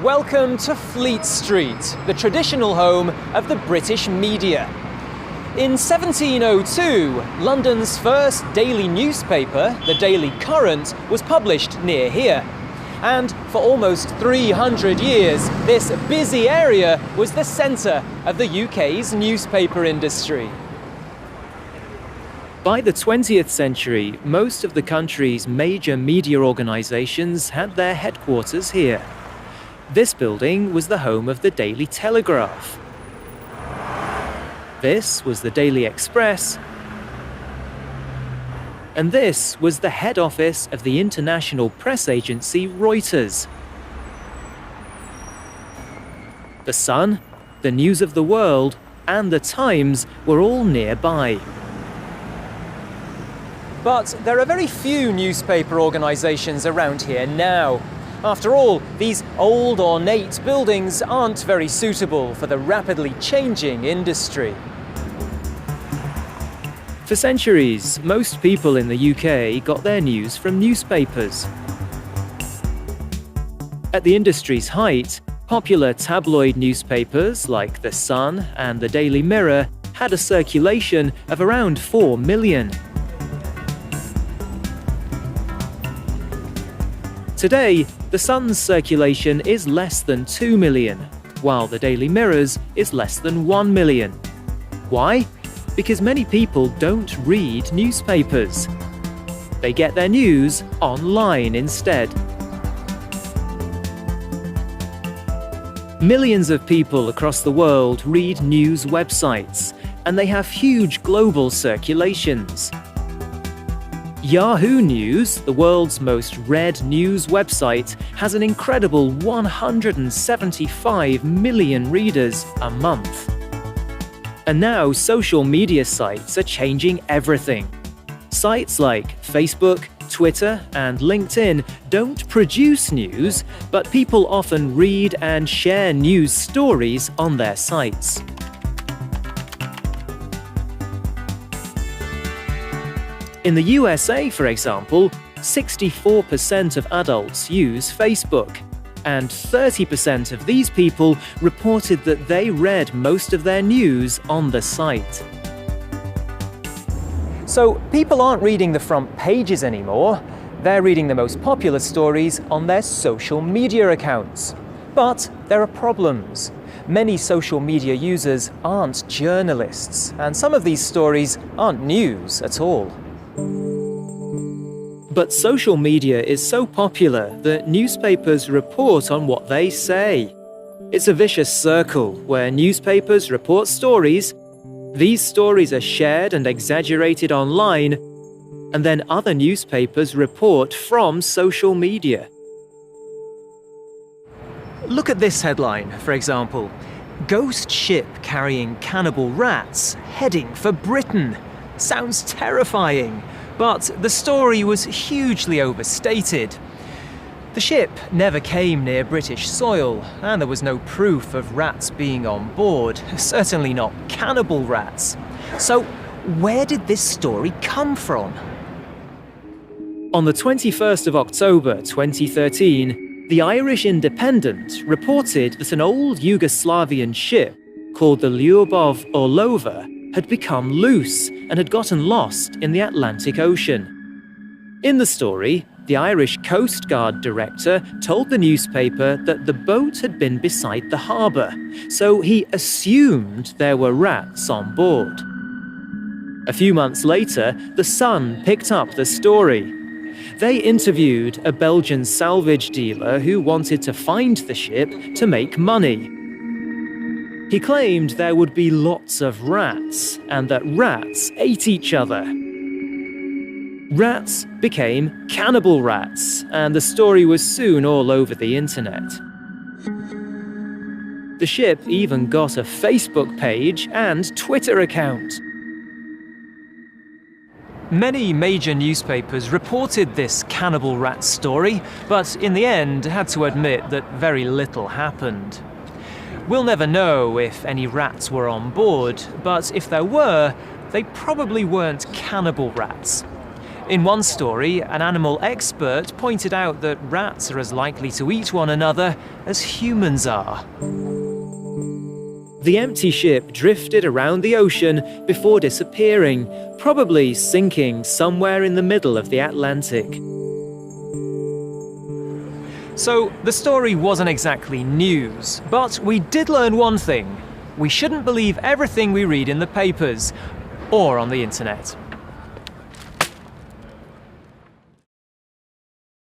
Welcome to Fleet Street, the traditional home of the British media. In 1702, London's first daily newspaper, the Daily Courant, was published near here. And for almost 300 years, this busy area was the centre of the UK's newspaper industry. By the 20th century, most of the country's major media organisations had their headquarters here. This building was the home of the Daily Telegraph. This was the Daily Express. And this was the head office of the international press agency Reuters. The Sun, the News of the World, and the Times were all nearby. But there are very few newspaper organisations around here now. After all, these old ornate buildings aren't very suitable for the rapidly changing industry. For centuries, most people in the UK got their news from newspapers. At the industry's height, popular tabloid newspapers like The Sun and the Daily Mirror had a circulation of around 4 million. Today, The Sun's circulation is less than 2 million, while the Daily Mirror's is less than 1 million. Why? Because many people don't read newspapers. They get their news online instead. Millions of people across the world read news websites, and they have huge global circulations. Yahoo News, the world's most read news website, has an incredible 175 million readers a month. And now social media sites are changing everything. Sites like Facebook, Twitter, and LinkedIn don't produce news, but people often read and share news stories on their sites. In the USA, for example, 64% of adults use Facebook, and 30% of these people reported that they read most of their news on the site. So people aren't reading the front pages anymore. They're reading the most popular stories on their social media accounts. But there are problems. Many social media users aren't journalists, and some of these stories aren't news at all. But social media is so popular that newspapers report on what they say. It's a vicious circle where newspapers report stories, these stories are shared and exaggerated online, and then other newspapers report from social media. Look at this headline, for example. Ghost ship carrying cannibal rats heading for Britain. Sounds terrifying, but the story was hugely overstated. The ship never came near British soil, and there was no proof of rats being on board, certainly not cannibal rats. So, where did this story come from? On the 21st of October 2013, the Irish Independent reported that an old Yugoslavian ship called the Lyubov Orlova had become loose and had gotten lost in the Atlantic Ocean. In the story, the Irish Coast Guard director told the newspaper that the boat had been beside the harbour, so he assumed there were rats on board. A few months later, The Sun picked up the story. They interviewed a Belgian salvage dealer who wanted to find the ship to make money. He claimed there would be lots of rats, and that rats ate each other. Rats became cannibal rats, and the story was soon all over the internet. The ship even got a Facebook page and Twitter account. Many major newspapers reported this cannibal rat story, but in the end had to admit that very little happened. We'll never know if any rats were on board, but if there were, they probably weren't cannibal rats. In one story, an animal expert pointed out that rats are as likely to eat one another as humans are. The empty ship drifted around the ocean before disappearing, probably sinking somewhere in the middle of the Atlantic. So, the story wasn't exactly news, but we did learn one thing. We shouldn't believe everything we read in the papers or on the internet.